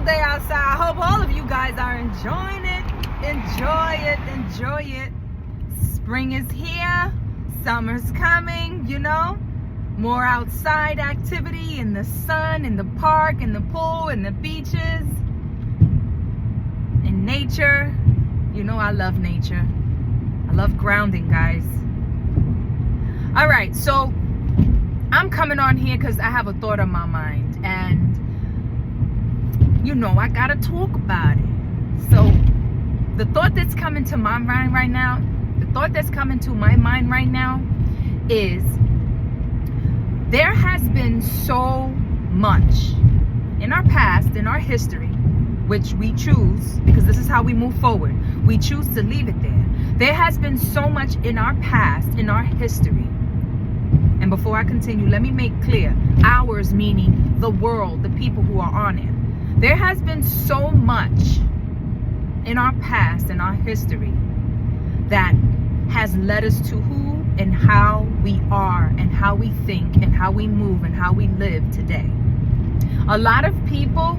day outside. I hope all of you guys are enjoying it. Enjoy it. Spring is here. Summer's coming, More outside activity in the sun, in the park, in the pool, in the beaches, in nature. I love nature. I love grounding, guys. All right, so I'm coming on here because I have a thought on my mind, and I gotta talk about it. So the thought that's coming to my mind right now, is there has been so much in our past, in our history, which we choose, because this is how we move forward. We choose to leave it there. There has been so much in our past, in our history. And before I continue, let me make clear, ours meaning the world, the people who are on it. There has been so much in our past, in our history, that has led us to who and how we are, and how we think, and how we move, and how we live today. A lot of people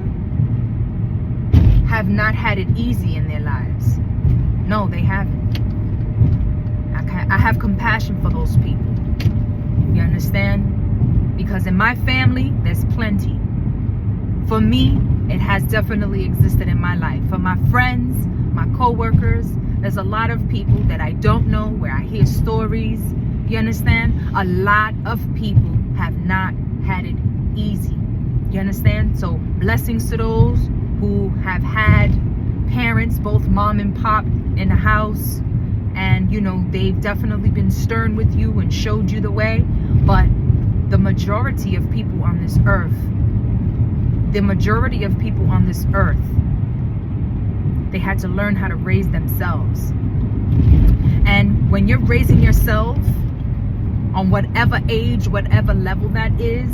have not had it easy in their lives. No, they haven't. I have compassion for those people. You understand? Because in my family, there's plenty. For me, it has definitely existed in my life. For my friends, my co-workers, there's a lot of people that I don't know, where I hear stories. You understand? A lot of people have not had it easy. You understand? So blessings to those who have had parents, both mom and pop, in the house, and they've definitely been stern with you and showed you the way. But the majority of people on this earth, they had to learn how to raise themselves. And when you're raising yourself, on whatever age, whatever level that is,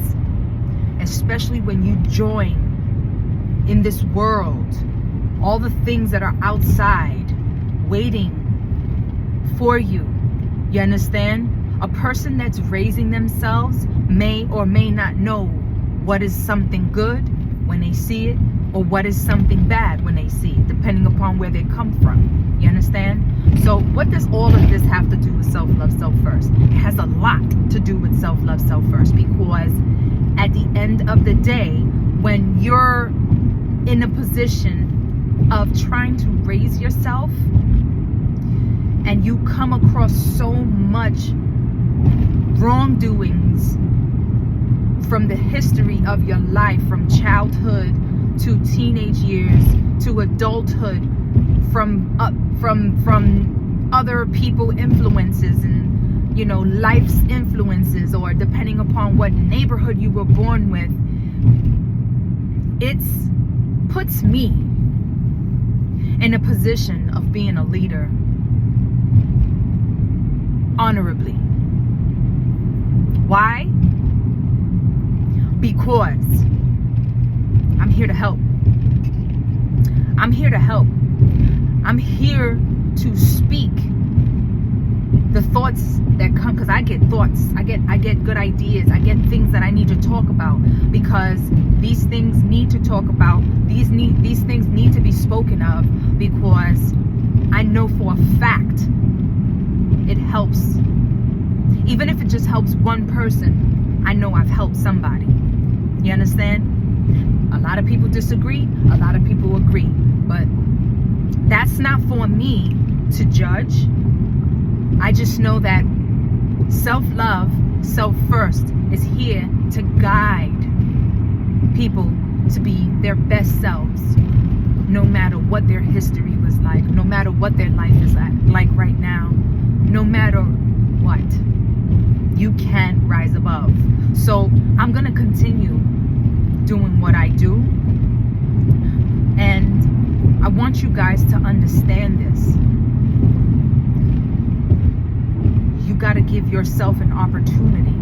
especially when you join in this world, all the things that are outside waiting for you, you understand? A person that's raising themselves may or may not know what is something good when they see it, or what is something bad when they see it, depending upon where they come from. You understand? So what does all of this have to do with self-love, self-first? It has a lot to do with self-love, self-first, because at the end of the day, when you're in a position of trying to raise yourself, and you come across so much wrongdoings from the history of your life, from childhood to teenage years to adulthood, from other people influences, and life's influences, or depending upon what neighborhood you were born with, it puts me in a position of being a leader honorably. Why? Because I'm here to help. I'm here to speak the thoughts that come, because I get thoughts, I get good ideas, I get things that I need to talk about, because these things need to talk about, these things need to be spoken of, because I know for a fact it helps. Even if it just helps one person, I know I've helped somebody. You understand? A lot of people disagree, a lot of people agree, but that's not for me to judge. I just know that self-love, self-first is here to guide people to be their best selves, no matter what their history was like, no matter what their life is like right now, no matter what. You can rise above. So I'm gonna continue doing what I do, and I want you guys to understand this. You gotta give yourself an opportunity.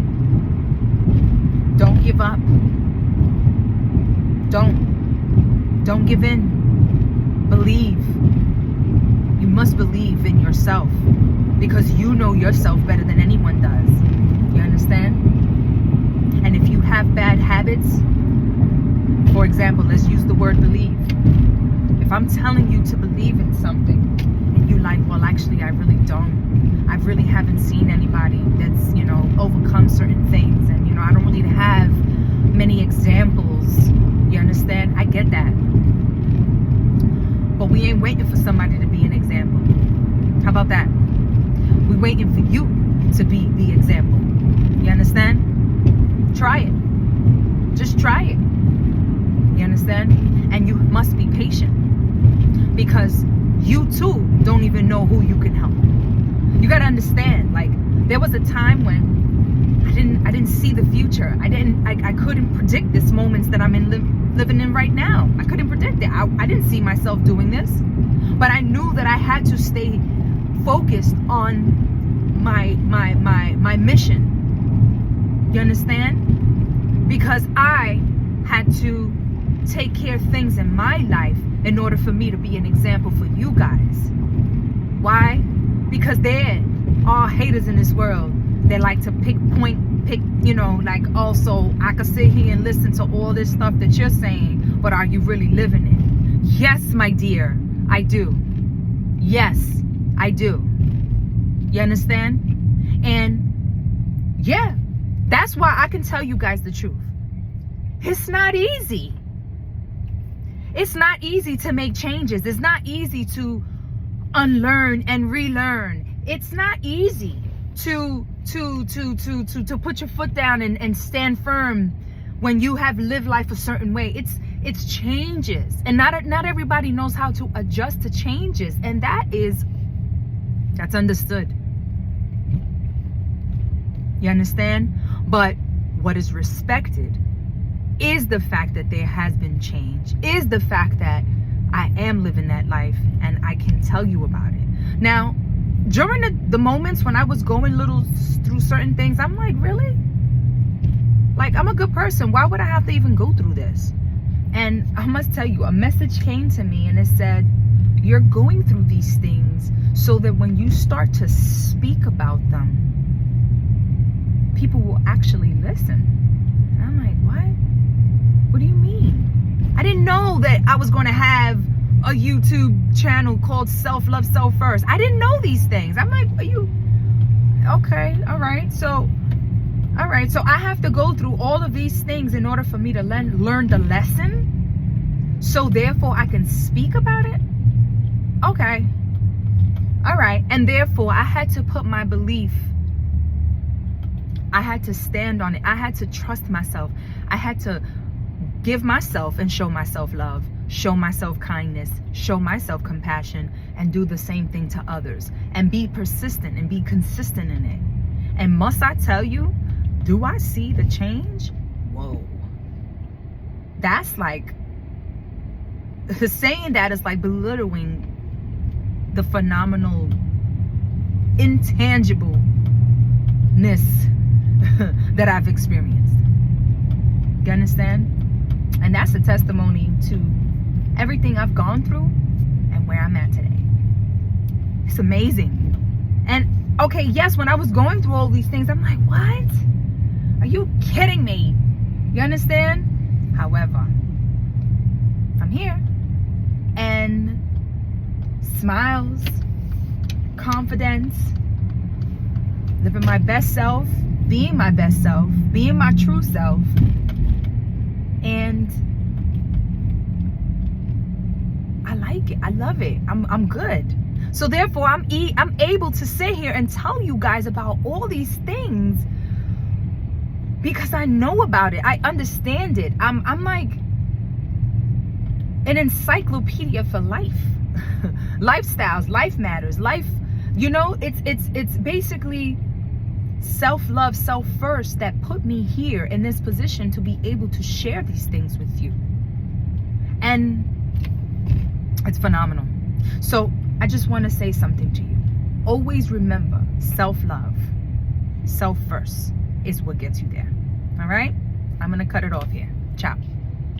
Don't give up. Don't give in. Believe. You must believe in yourself, because you know yourself better than anyone does. You understand? And if you have bad habits, for example, example, let's use the word believe. If I'm telling you to believe in something and you like, well, actually, I really don't. I really haven't seen anybody that's, overcome certain things. And, I don't really have many examples. You understand? I get that. But we ain't waiting for somebody to be an example. How about that? We're waiting for you to be the example. You understand? Try it. Just try it. You understand? And you must be patient, because you too don't even know who you can help. You got to understand, like, there was a time when I didn't see the future. I couldn't predict this moments that I'm living in right now. I couldn't predict it. I didn't see myself doing this, but I knew that I had to stay focused on my mission. You understand? Because I had to take care of things in my life in order for me to be an example for you guys. Why? Because there are haters in this world. They like to pick, like, also, I could sit here and listen to all this stuff that you're saying, but are you really living it? Yes, my dear, I do. Yes, I do. You understand? And yeah, that's why I can tell you guys the truth. It's not easy. It's not easy to make changes. It's not easy to unlearn and relearn. It's not easy to put your foot down and stand firm when you have lived life a certain way. It's changes, and not everybody knows how to adjust to changes, and that's understood. You understand? But what is respected is the fact that there has been change, is the fact that I am living that life and I can tell you about it. Now, during the moments when I was going through certain things, I'm like, really? Like, I'm a good person. Why would I have to even go through this? And I must tell you, a message came to me and it said, you're going through these things so that when you start to speak about them, people will actually listen. And I'm like, what? What do you mean? I didn't know that I was going to have a YouTube channel called Self Love Self First. I didn't know these things. I'm like, are you okay? All right. So I have to go through all of these things in order for me to learn the lesson. So therefore I can speak about it. Okay. All right. And therefore I had to put my belief. I had to stand on it. I had to trust myself. I had to give myself and show myself love, show myself kindness, show myself compassion, and do the same thing to others, and be persistent and be consistent in it. And must I tell you, do I see the change? Whoa. That's like, saying that is like belittling the phenomenal intangibleness that I've experienced. You understand? And that's a testimony to everything I've gone through and where I'm at today. It's amazing. And okay, yes, when I was going through all these things, I'm like, what? Are you kidding me? You understand? However, I'm here. And smiles, confidence, living my best self, being my best self, being my true self. And I like it. I love it. I'm good. So therefore, I'm able to sit here and tell you guys about all these things because I know about it. I understand it. I'm like an encyclopedia for life. Lifestyles, life matters, life, it's basically self-love, self-first that put me here in this position to be able to share these things with you. And it's phenomenal. So I just want to say something to you. Always remember, self-love, self-first is what gets you there. All right? I'm going to cut it off here. Ciao.